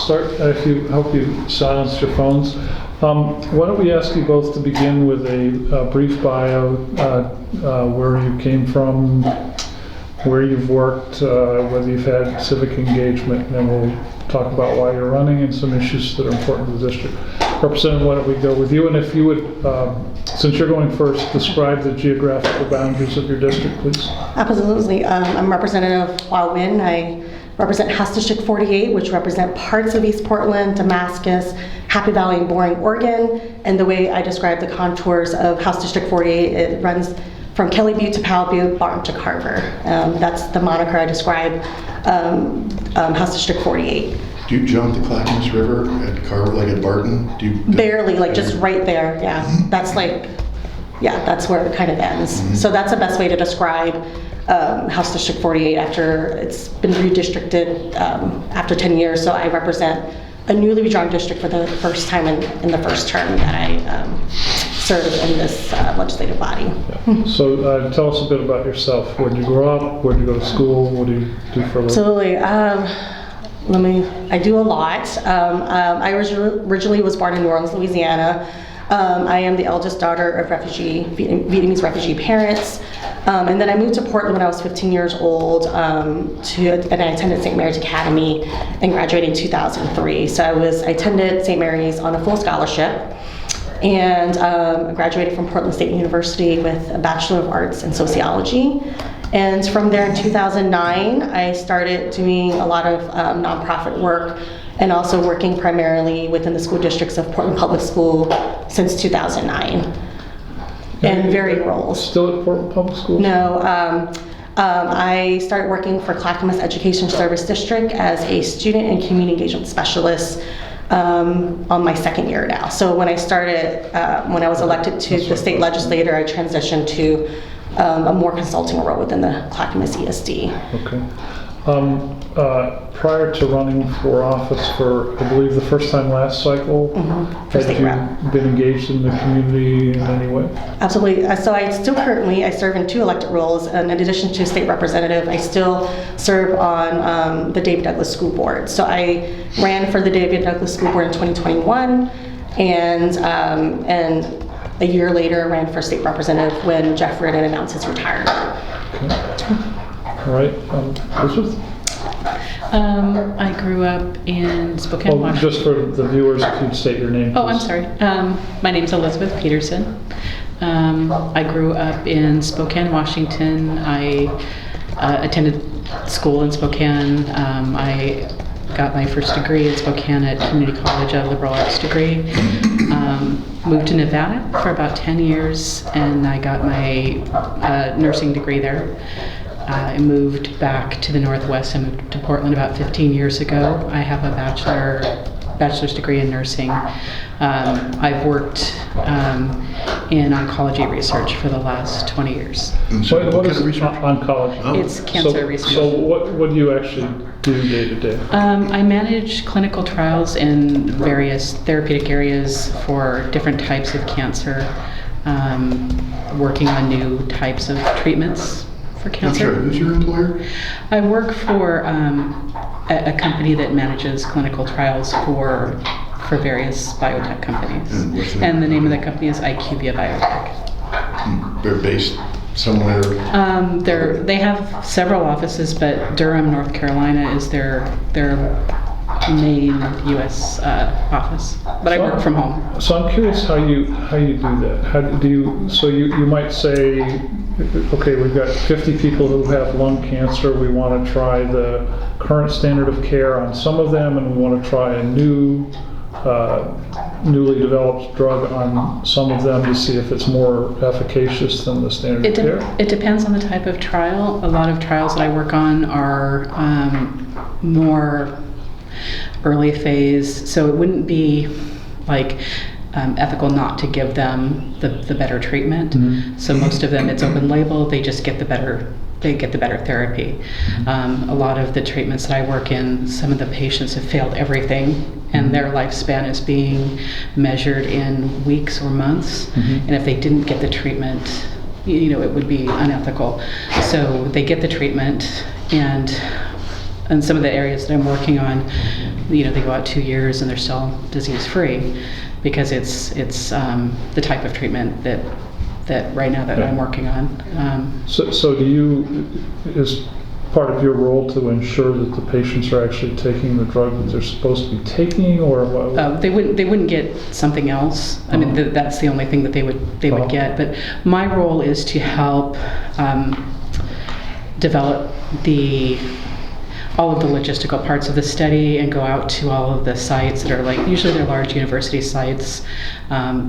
start, if you hope you silence your phones. Why don't we ask you both to begin with a brief bio, where you came from, where you've worked, whether you've had civic engagement, and then we'll talk about why you're running and some issues that are important to the district. Representative, why don't we go with you? And if you would, since you're going first, describe the geographical boundaries of your district, please. Absolutely. I'm Representative Hua Win. I represent House District 48, which represent parts of East Portland, Damascus, Happy Valley, and Boring, Oregon. And the way I describe the contours of House District 48, it runs from Kelly Butte to Powell Butte, Barton to Carver. That's the moniker I describe House District 48. Do you jump the Clackamas River at Carver, like at Barton? Barely, like just right there, yeah. That's like, yeah, that's where it kind of ends. Mm-hmm. So that's the best way to describe House District 48 after it's been redistricted after 10 years. So I represent a newly redrawn district for the first time in the first term that I serve in this legislative body. Yeah. So tell us a bit about yourself. Where did you grow up? Where did you go to school? What do you do for a living? Absolutely. I do a lot. I originally was born in New Orleans, Louisiana. I am the eldest daughter of Vietnamese refugee parents. And then I moved to Portland when I was 15 years old, and I attended St. Mary's Academy and graduated in 2003. So I attended St. Mary's on a full scholarship and graduated from Portland State University with a Bachelor of Arts in Sociology. And from there in 2009, I started doing a lot of nonprofit work and also working primarily within the school districts of Portland Public School since 2009. And varying roles. Still at Portland Public Schools? No. I started working for Clackamas Education Service District as a student and community engagement specialist on my second year now. So when I started, when I was elected to the state legislature, I transitioned to a more consulting role within the Clackamas ESD. Okay. Prior to running for office for, I believe, the first time last cycle, had you been engaged in the community in any way? Absolutely. So I serve in 2 elected roles, and in addition to state representative, I still serve on the David Douglas School Board. So I ran for the David Douglas School Board in 2021, and a year later ran for state representative when Jeff Ridden announced his retirement. Okay. All right. Elizabeth? I grew up in Spokane, Washington. Just for the viewers, if you'd state your name, please. Oh, I'm sorry. My name's Elizabeth Peterson. I grew up in Spokane, Washington. I attended school in Spokane. I got my first degree in Spokane at Community College, a liberal arts degree. Moved to Nevada for about 10 years, and I got my nursing degree there. I moved back to the Northwest. I moved to Portland about 15 years ago. I have a bachelor's degree in nursing. I've worked in oncology research for the last 20 years. So what is oncology? Oh. It's cancer research. So what do you actually do day to day? I manage clinical trials in various therapeutic areas for different types of cancer, working on new types of treatments for cancer. I'm sorry, who's your employer? I work for a company that manages clinical trials for various biotech companies. And the name of the company is IQVIA Biotech. They're based somewhere? They have several offices, but Durham, North Carolina is their main U.S. office. But I work from home. So I'm curious how you do that. How do you? So you might say, okay, we've got 50 people who have lung cancer. We want to try the current standard of care on some of them, and we want to try a newly developed drug on some of them to see if it's more efficacious than the standard of care? It depends on the type of trial. A lot of trials that I work on are more early phase, so it wouldn't be like ethical not to give them the better treatment. Mm-hmm. So most of them, it's open label. They just get the better therapy. Mm-hmm. A lot of the treatments that I work in, some of the patients have failed everything, and their lifespan is being measured in weeks or months. Mm-hmm. And if they didn't get the treatment, it would be unethical. So they get the treatment, and and some of the areas that I'm working on, they go out 2 years and they're still disease-free, because it's the type of treatment that right now that I'm working on. So is part of your role to ensure that the patients are actually taking the drug that they're supposed to be taking, or what? They wouldn't get something else. I mean, that's the only thing that they would get. But my role is to help develop all of the logistical parts of the study and go out to all of the sites that are usually they're large university sites,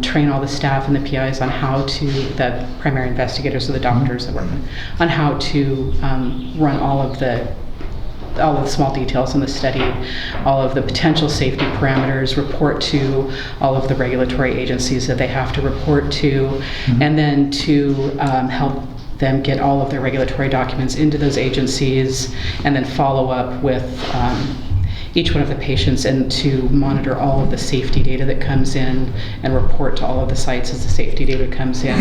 train all the staff and the PIs on how to, the primary investigators or the doctors that work on how to run all of the small details in the study, all of the potential safety parameters, report to all of the regulatory agencies that they have to report to, and then to help them get all of their regulatory documents into those agencies, and then follow up with each one of the patients and to monitor all of the safety data that comes in and report to all of the sites as the safety data comes in.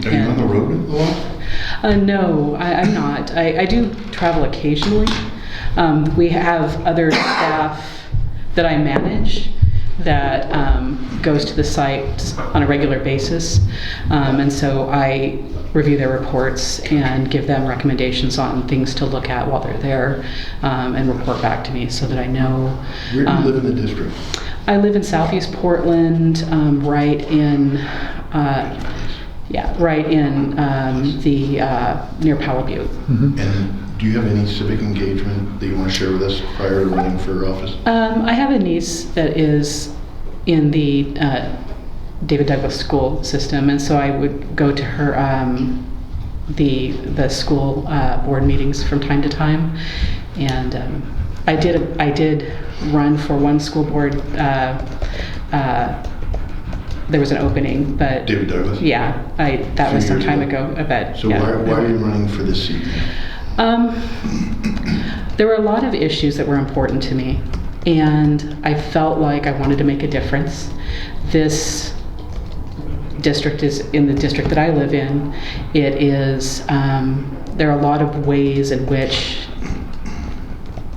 Are you on the road a lot? No, I'm not. I do travel occasionally. We have other staff that I manage that goes to the site on a regular basis, and so I review their reports and give them recommendations on things to look at while they're there, and report back to me so that I know. Where do you live in the district? I live in Southeast Portland, right in near Powell Butte. And do you have any civic engagement that you want to share with us prior to running for office? I have a niece that is in the David Douglas school system, and so I would go to her the school board meetings from time to time, and I did run for one school board. There was an opening, but David Douglas? Yeah, that was some time ago. I bet. So yeah. why are you running for this seat? There were a lot of issues that were important to me, and I felt like I wanted to make a difference. This district is in the district that I live in. It is, there are a lot of ways in which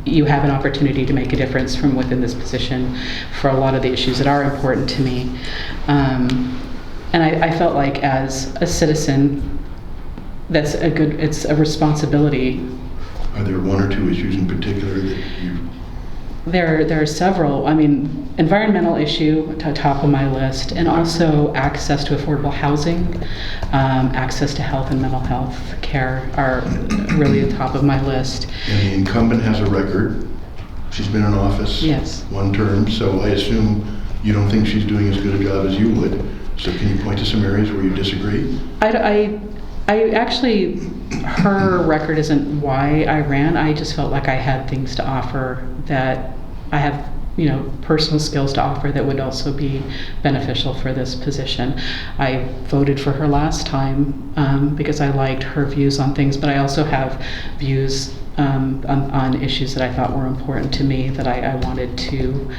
you have an opportunity to make a difference from within this position for a lot of the issues that are important to me. And I felt like as a citizen, it's a responsibility. Are there one or two issues in particular that you... There are several. I mean, environmental issue to top of my list, and also access to affordable housing, access to health and mental health care are really the top of my list. And the incumbent has a record. She's been in office one term, so I assume you don't think she's doing as good a job as you would. So can you point to some areas where you disagree? I actually, her record isn't why I ran. I just felt like I had things to offer, that I have, personal skills to offer that would also be beneficial for this position. I voted for her last time because I liked her views on things, but I also have views on issues that I thought were important to me that I wanted to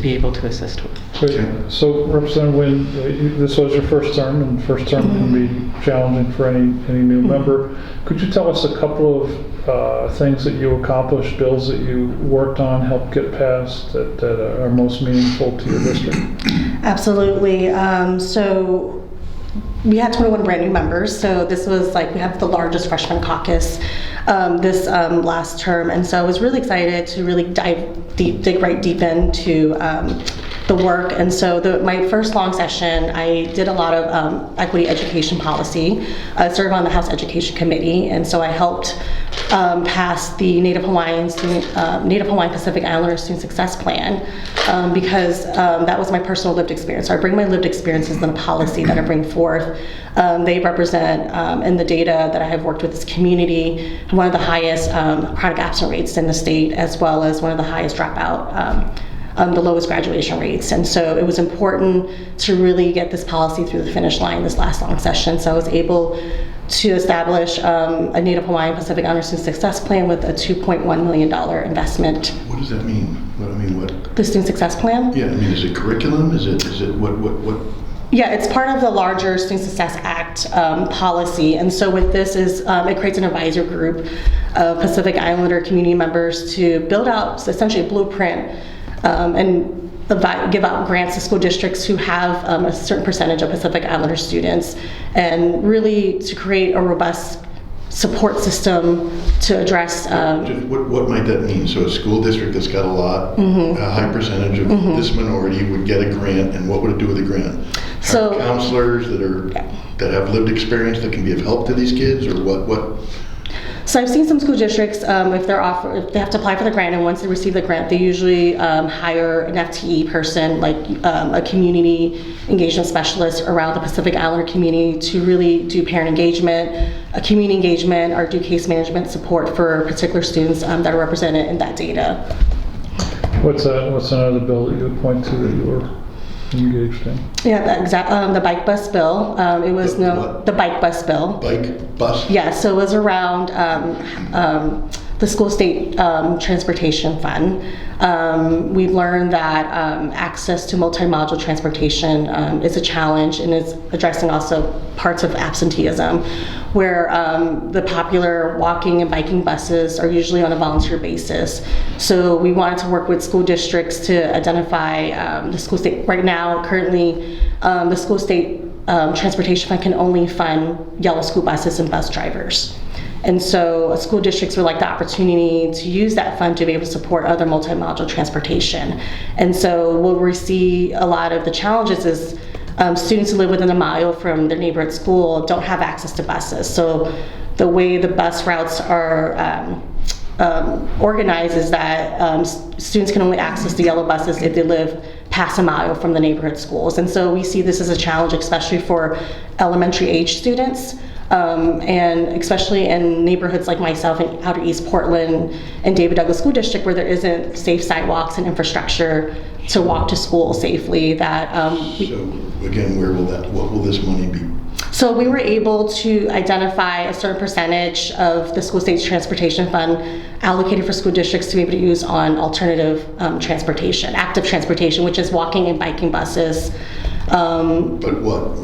be able to assist with. Great. So, Representative Nguyen, this was your first term, and first term can be challenging for any new member. Could you tell us a couple of things that you accomplished, bills that you worked on, helped get passed, that are most meaningful to your district? Absolutely. So we had 21 brand new members, so this was we have the largest freshman caucus this last term, and so I was really excited to really dig right deep into the work. And so my first long session, I did a lot of equity education policy. I served on the House Education Committee, and so I helped pass the Native Hawaiian Pacific Islander Student Success Plan because that was my personal lived experience. So I bring my lived experiences in a policy that I bring forth. They represent, in the data that I have worked with this community, one of the highest chronic absent rates in the state, as well as one of the highest dropout, the lowest graduation rates. And so it was important to really get this policy through the finish line this last long session. So I was able to establish a Native Hawaiian Pacific Islander Student Success Plan with a $2.1 million investment. What does that mean? What? The Student Success Plan? Yeah, I mean, is it curriculum? Is it what? Yeah, it's part of the larger Student Success Act policy, and so with this is it creates an advisor group of Pacific Islander community members to build out essentially a blueprint and give out grants to school districts who have a certain percentage of Pacific Islander students, and really to create a robust support system to address. What might that mean? So a school district that's got a lot, a high percentage of this minority would get a grant, and what would it do with the grant? So Counselors that have lived experience that can be of help to these kids, or what? So I've seen some school districts, if they have to apply for the grant, and once they receive the grant, they usually hire an FTE person, like a community engagement specialist around the Pacific Islander community to really do parent engagement, community engagement, or do case management support for particular students that are represented in that data. What's another bill that you would point to that you were engaged in? Yeah, the bike bus bill. It was the bike bus bill. Bike bus? Yeah, so it was around the school state transportation fund. We've learned that access to multi-module transportation is a challenge, and is addressing also parts of absenteeism, where the popular walking and biking buses are usually on a volunteer basis. So we wanted to work with school districts to identify the school state. Right now, currently, the school state transportation fund can only fund yellow school buses and bus drivers. And so school districts would like the opportunity to use that fund to be able to support other multi-module transportation. And so where we see a lot of the challenges is students who live within a mile from their neighborhood school don't have access to buses. So the way the bus routes are organized is that students can only access the yellow buses if they live past a mile from the neighborhood schools. And so we see this as a challenge, especially for elementary age students. And especially in neighborhoods like myself in Outer East Portland and David Douglas School District, where there isn't safe sidewalks and infrastructure to walk to school safely. So again, what will this money be? So we were able to identify a certain percentage of the school state's transportation fund allocated for school districts to be able to use on alternative transportation, active transportation, which is walking and biking buses. But what?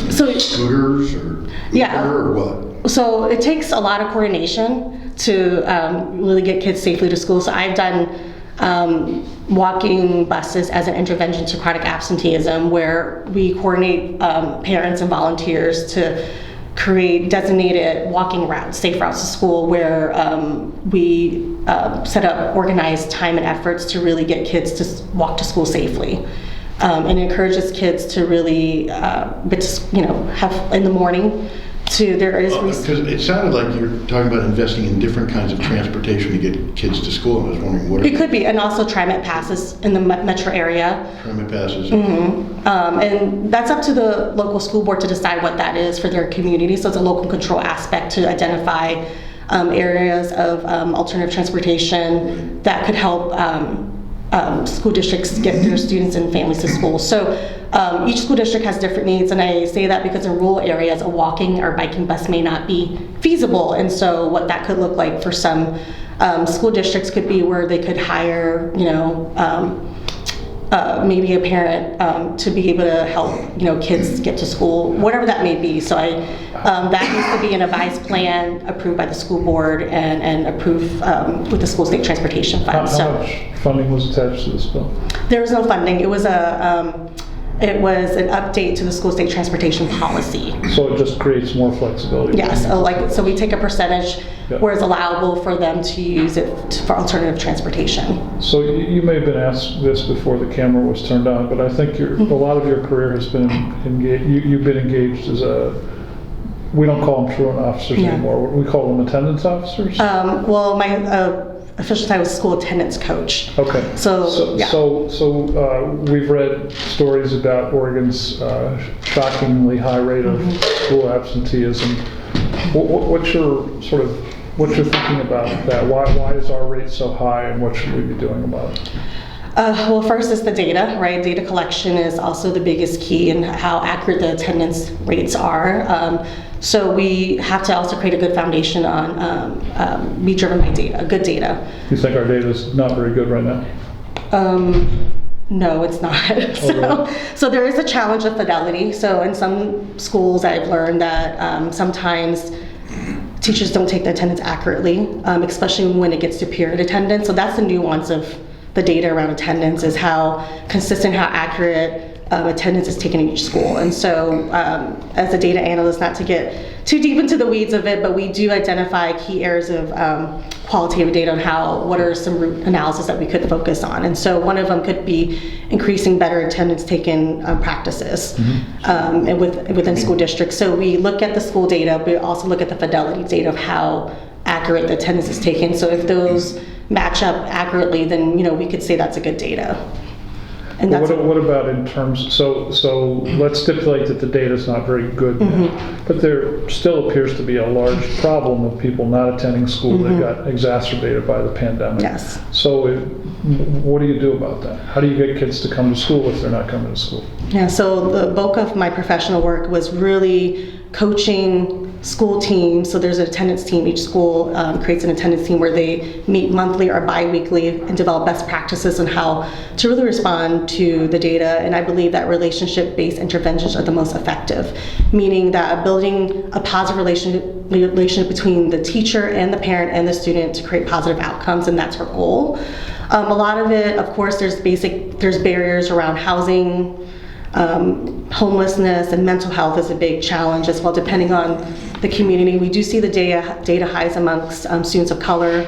Scooters or Uber or what? So it takes a lot of coordination to really get kids safely to school. So I've done walking buses as an intervention to chronic absenteeism, where we coordinate parents and volunteers to create designated walking routes, safe routes to school, where we set up organized time and efforts to really get kids to walk to school safely. And encourages kids to really, have in the morning. Because it sounded like you were talking about investing in different kinds of transportation to get kids to school. And I was wondering what. It could be, and also TriMet passes in the metro area. TriMet passes. Mm-hmm. And that's up to the local school board to decide what that is for their community. So it's a local control aspect to identify areas of alternative transportation that could help. School districts get their students and families to school. So each school district has different needs, and I say that because in rural areas a walking or biking bus may not be feasible, and so what that could look like for some school districts could be where they could hire maybe a parent to be able to help kids get to school, whatever that may be. So that needs to be an advised plan approved by the school board and approved with the school state transportation fund. How much funding was attached to this bill? There was no funding. It was an update to the school state transportation policy. So it just creates more flexibility. Yes. So we take a percentage where it's allowable for them to use it for alternative transportation. So you may have been asked this before the camera was turned on, but I think a lot of your career has been engaged. You've been engaged as we don't call them truant officers anymore. We call them attendance officers. Well, my official title was school attendance coach. Okay. So we've read stories about Oregon's shockingly high rate of school absenteeism. What's your thinking about that? Why is our rate so high, and what should we be doing about it? Well, first is the data, right? Data collection is also the biggest key in how accurate the attendance rates are. So we have to also create a good foundation on be driven by data, good data. You think our data is not very good right now? No, it's not. So there is a challenge of fidelity. So in some schools, I've learned that sometimes teachers don't take the attendance accurately, especially when it gets to period attendance. So that's the nuance of the data around attendance, is how consistent, how accurate attendance is taken in each school. And so as a data analyst, not to get too deep into the weeds of it, but we do identify key areas of qualitative data on what are some root analysis that we could focus on. And so one of them could be increasing better attendance taken practices and within school districts. So we look at the school data, but we also look at the fidelity data of how accurate the attendance is taken. So if those match up accurately, then we could say that's a good data. And that's what about in terms, so let's stipulate that the data is not very good now, but there still appears to be a large problem of people not attending school that got exacerbated by the pandemic. Yes. So what do you do about that? How do you get kids to come to school if they're not coming to school? Yeah, so the bulk of my professional work was really coaching school teams. So there's an attendance team. Each school creates an attendance team where they meet monthly or bi-weekly and develop best practices on how to really respond to the data. And I believe that relationship-based interventions are the most effective, meaning that building a positive relationship between the teacher and the parent and the student to create positive outcomes, and that's our goal. A lot of it, of course, there's barriers around housing, homelessness, and mental health is a big challenge as well, depending on the community. We do see the data highs amongst students of color,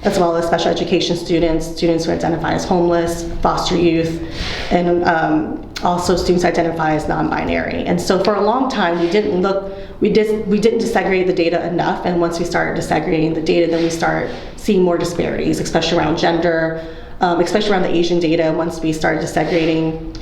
as well as special education students who identify as homeless, foster youth, and also students identify as non-binary. And so for a long time, we didn't disaggregate the data enough, and once we started disaggregating the data, then we start seeing more disparities, especially around gender, especially around the Asian data. Once we started disaggregating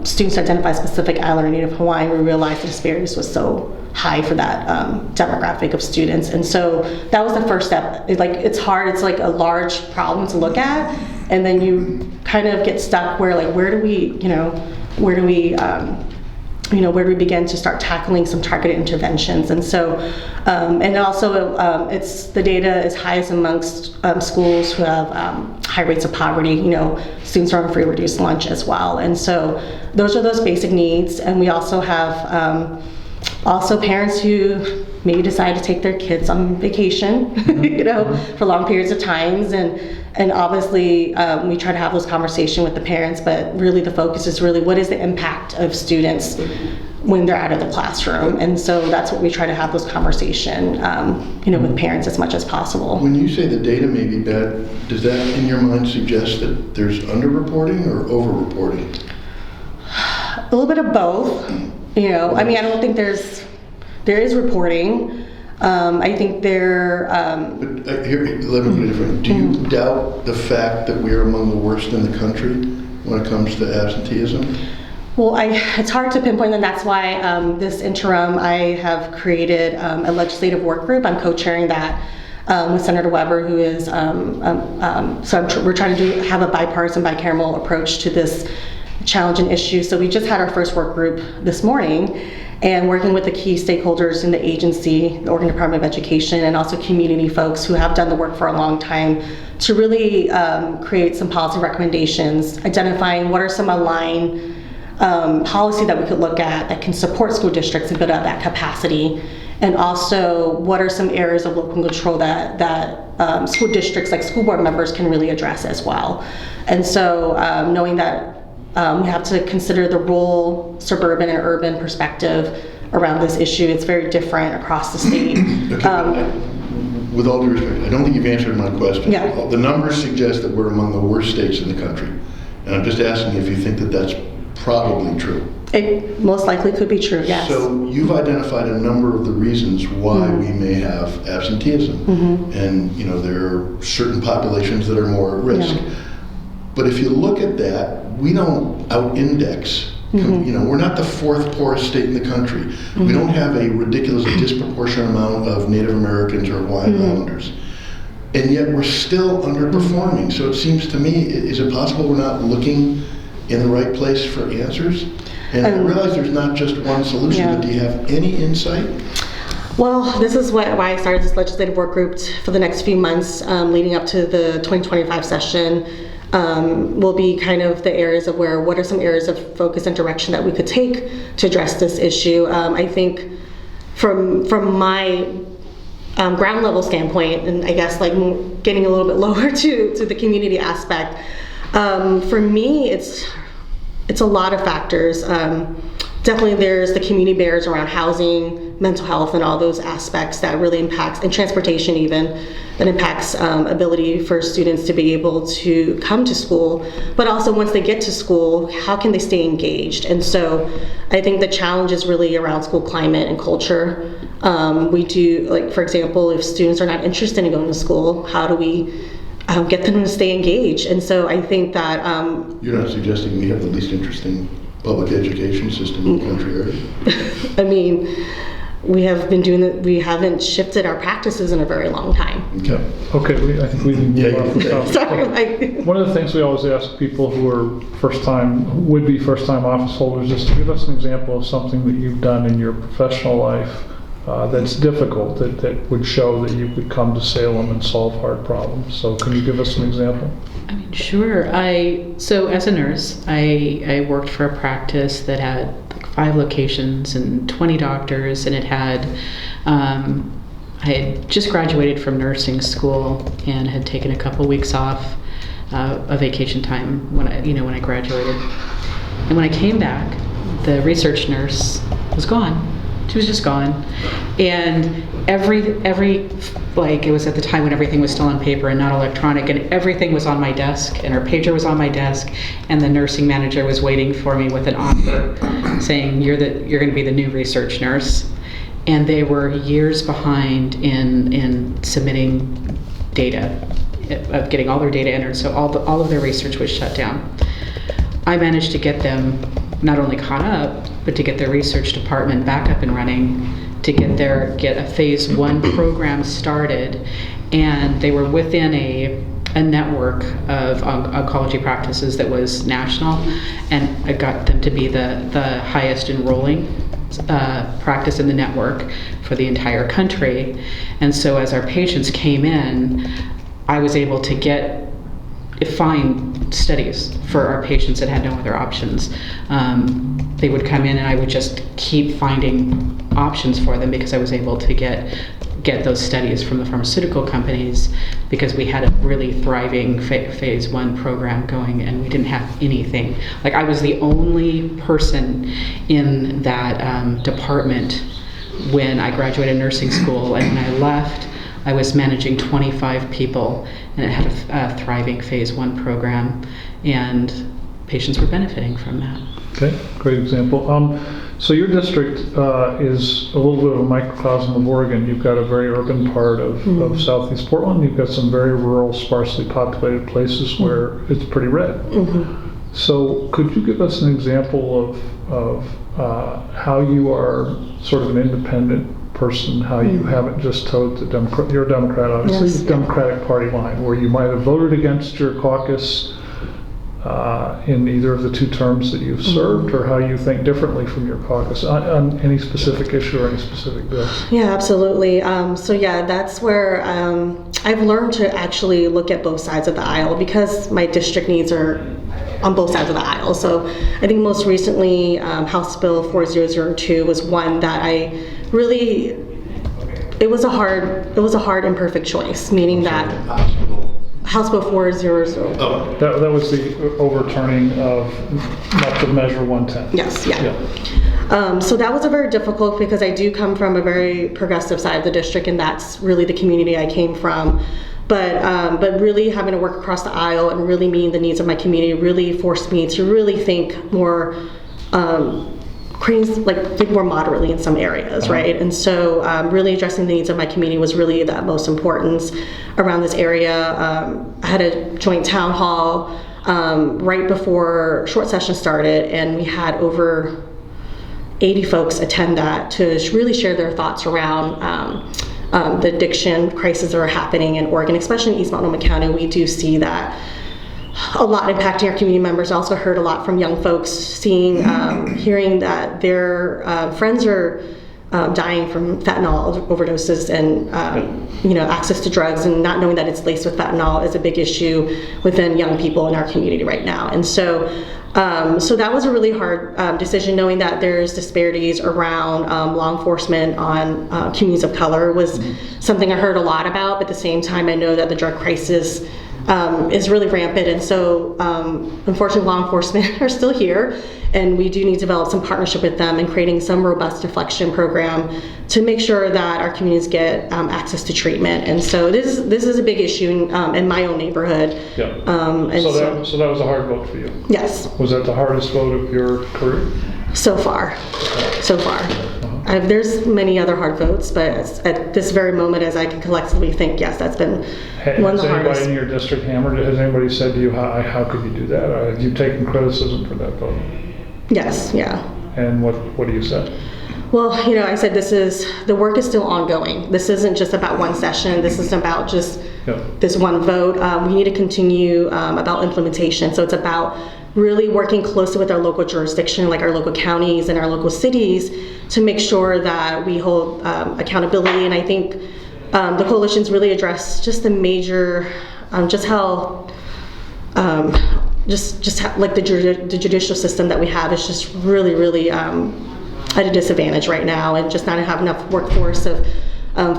students who identify specific Island or Native Hawaiian, we realized the disparities was so high for that demographic of students. And so that was the first step. It's hard, it's like a large problem to look at, and then you kind of get stuck where where do we begin to start tackling some targeted interventions. And so, and also the data is highest amongst schools who have high rates of poverty. Students are on free reduced lunch as well. And so those are those basic needs. And we also have also parents who maybe decide to take their kids on vacation, for long periods of times. And obviously, we try to have those conversations with the parents, but really the focus is really what is the impact of students when they're out of the classroom. And so that's what we try to have those conversations, with parents as much as possible. When you say the data may be bad, does that in your mind suggest that there's underreporting or overreporting? A little bit of both. I don't think there is reporting. I think but here, let me put it differently. Do you doubt the fact that we are among the worst in the country when it comes to absenteeism? Well, it's hard to pinpoint, and that's why this interim I have created a legislative work group. I'm co-chairing that with Senator Weber, who is, we're trying to have a bipartisan, bicameral approach to this challenge and issue. So we just had our first work group this morning, and working with the key stakeholders in the agency, the Oregon Department of Education, and also community folks who have done the work for a long time to really create some policy recommendations, identifying what are some aligned policy that we could look at that can support school districts and build out that capacity, and also what are some areas of local control that school districts, like school board members, can really address as well. And so knowing that we have to consider the rural, suburban, and urban perspective around this issue. It's very different across the state. With all due respect, I don't think you've answered my question. Yeah. The numbers suggest that we're among the worst states in the country. And I'm just asking if you think that that's probably true. It most likely could be true, yes. So you've identified a number of the reasons why we may have absenteeism. And there are certain populations that are more at risk. Yeah. But if you look at that, we don't out-index. We're not the fourth poorest state in the country. We don't have a ridiculously disproportionate amount of Native Americans or Hawaiian Islanders. And yet we're still underperforming. So it seems to me, is it possible we're not looking in the right place for answers? And I realize there's not just one solution, but do you have any insight? Well, this is why I started this legislative work group for the next few months leading up to the 2025 session. will be kind of the areas of what are some areas of focus and direction that we could take to address this issue. I think from my ground level standpoint, and I guess like getting a little bit lower to the community aspect, for me it's a lot of factors. Definitely there's the community barriers around housing, mental health, and all those aspects that really impacts, and transportation even, that impacts ability for students to be able to come to school. But also once they get to school, how can they stay engaged? And so I think the challenge is really around school climate and culture. We do, like for example, if students are not interested in going to school, how do we get them to stay engaged? And so I think that... You're not suggesting we have the least interesting public education system in the country, are you? I mean, we have been doing that. We haven't shifted our practices in a very long time. Okay. Okay, I think we need to move off the topic. Sorry. One of the things we always ask people who are would-be first-time office holders is to give us an example of something that you've done in your professional life that's difficult, that would show that you could come to Salem and solve hard problems. So can you give us an example? I mean, sure. So as a nurse, I worked for a practice that had like 5 locations and 20 doctors, and it had, I had just graduated from nursing school and had taken a couple weeks off a vacation time when I graduated. And when I came back, the research nurse was gone. She was just gone. And every like, it was at the time when everything was still on paper and not electronic, and everything was on my desk, and her pager was on my desk, and the nursing manager was waiting for me with an offer saying, you're going to be the new research nurse. And they were years behind in submitting data, of getting all their data entered, so all of their research was shut down. I managed to get them not only caught up, but to get their research department back up and running, to get a phase 1 program started, and they were within a network of oncology practices that was national, and I got them to be the highest enrolling practice in the network for the entire country. And so as our patients came in, I was able to find studies for our patients that had no other options. They would come in and I would just keep finding options for them because I was able to get those studies from the pharmaceutical companies, because we had a really thriving phase 1 program going, and we didn't have anything. Like, I was the only person in that department when I graduated nursing school, and when I left, I was managing 25 people, and it had a thriving phase 1 program, and patients were benefiting from that. Okay, great example. So your district is a little bit of a microcosm of Oregon. You've got a very urban part of southeast Portland. You've got some very rural, sparsely populated places where it's pretty red. Mm-hmm. So could you give us an example of how you are sort of an independent person, how you haven't just towed you're a Democrat, obviously, yes, the Democratic Party line, where you might have voted against your caucus in either of the 2 terms that you've served, or how you think differently from your caucus on any specific issue or any specific bill? Yeah, absolutely. So yeah, that's where I've learned to actually look at both sides of the aisle, because my district needs are on both sides of the aisle. So I think most recently House Bill 4002 was one that I really, it was a hard imperfect choice, meaning that House Bill 400. Oh. That was the overturning of not to measure 110. Yes, yeah. So that was a very difficult, because I do come from a very progressive side of the district, and that's really the community I came from. But really having to work across the aisle and really meeting the needs of my community really forced me to really think more, think more moderately in some areas, right? And so really addressing the needs of my community was really the utmost importance around this area. I had a joint town hall right before short session started, and we had over 80 folks attend that to really share their thoughts around the addiction crises that are happening in Oregon, especially in East Multnomah County. We do see that a lot impacting our community members. I also heard a lot from young folks hearing that their friends are dying from fentanyl overdoses, and access to drugs and not knowing that it's laced with fentanyl is a big issue within young people in our community right now. And so that was a really hard decision, knowing that there's disparities around law enforcement on communities of color was something I heard a lot about, but at the same time I know that the drug crisis is really rampant, and so unfortunately law enforcement are still here, and we do need to develop some partnership with them in creating some robust deflection program to make sure that our communities get access to treatment. And so this is a big issue in my own neighborhood. Yeah. And so that was a hard vote for you. Yes. Was that the hardest vote of your career? So far. There's many other hard votes, but at this very moment, as I can collectively think, yes, that's been one of the hardest. Has anybody in your district hammered it? Has anybody said to you, how could you do that? Or have you taken criticism for that vote? Yes, yeah. And what do you say? Well, I said the work is still ongoing. This isn't just about one session. This isn't about just this one vote. We need to continue about implementation. So it's about really working closely with our local jurisdiction, like our local counties and our local cities, to make sure that we hold accountability. And I think the coalitions really address just the major, just how the judicial system that we have is just really, really at a disadvantage right now, and just not have enough workforce of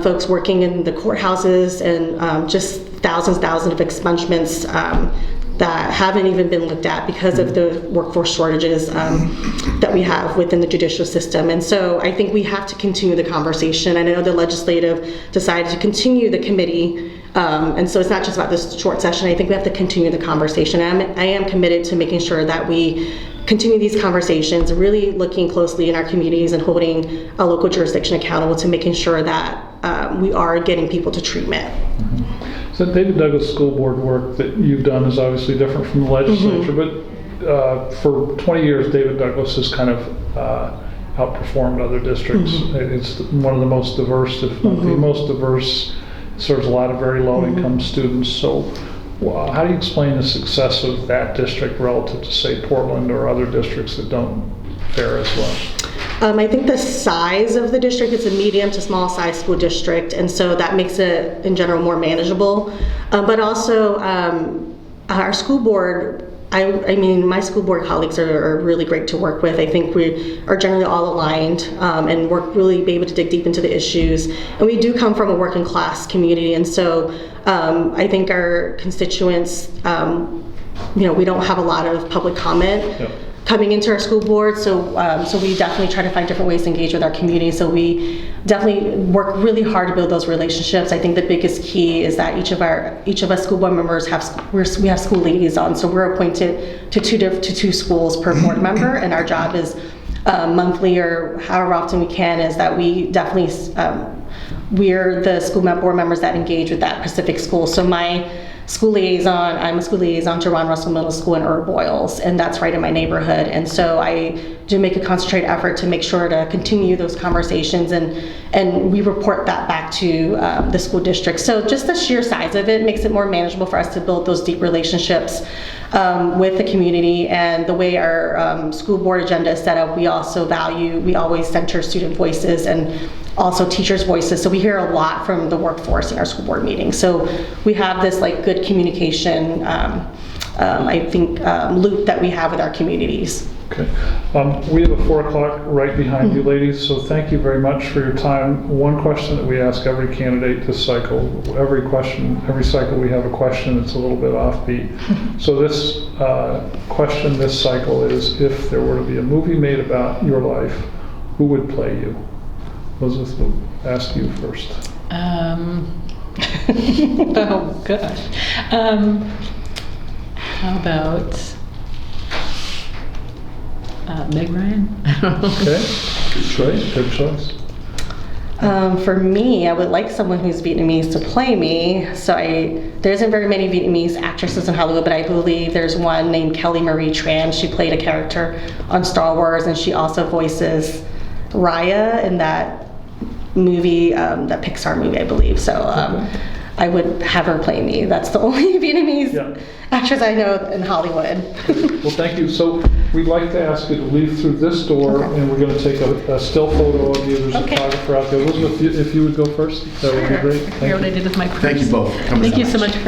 folks working in the courthouses, and just thousands of expungements that haven't even been looked at because of the workforce shortages that we have within the judicial system. And so I think we have to continue the conversation. I know the legislative decided to continue the committee, and so it's not just about this short session. I think we have to continue the conversation. I am committed to making sure that we continue these conversations, really looking closely in our communities and holding a local jurisdiction accountable to making sure that we are getting people to treatment. Mm-hmm. So David Douglas School Board work that you've done is obviously different from the legislature, but for 20 years David Douglas has kind of outperformed other districts. It's one of the most diverse, if not the most diverse, serves a lot of very low-income students. So how do you explain the success of that district relative to, say, Portland or other districts that don't fare as well? I think the size of the district, it's a medium to small size school district, and so that makes it in general more manageable. But also our school board, I mean, my school board colleagues are really great to work with. I think we are generally all aligned and work really be able to dig deep into the issues. And we do come from a working class community, and so I think our constituents, we don't have a lot of public comment coming into our school board, so we definitely try to find different ways to engage with our community. So we definitely work really hard to build those relationships. I think the biggest key is that each of us school board members we have school liaisons. So we're appointed to two schools per board member, and our job is monthly or however often we can, is that we definitely we're the school board members that engage with that specific school. So I'm a school liaison to Ron Russell Middle School in Herb Boyles, and that's right in my neighborhood. And so I do make a concentrated effort to make sure to continue those conversations, and we report that back to the school district. So just the sheer size of it makes it more manageable for us to build those deep relationships with the community. And the way our school board agenda is set up, we always center student voices and also teachers' voices. So we hear a lot from the workforce in our school board meetings. So we have this good communication, I think, loop that we have with our communities. Okay. We have a 4 o'clock right behind you ladies, so thank you very much for your time. One question that we ask every candidate this cycle, every cycle we have a question that's a little bit offbeat. So this question this cycle is, if there were to be a movie made about your life, who would play you? Elizabeth, we'll ask you first. Oh gosh. How about Meg Ryan? Okay, good choice. For me, I would like someone who's Vietnamese to play me. So there isn't very many Vietnamese actresses in Hollywood, but I believe there's one named Kelly Marie Tran. She played a character on Star Wars, and she also voices Raya in that movie, that Pixar movie, I believe. So I would have her play me. That's the only Vietnamese Yeah. actress I know in Hollywood. Well, thank you. So we'd like to ask you to leave through this door, Okay. and we're going to take a still photo of you. There's a Okay. photographer out there. Elizabeth, if you would go first, that would be great. I forget what I did with my purse. Thank you both for coming. Thank you so much for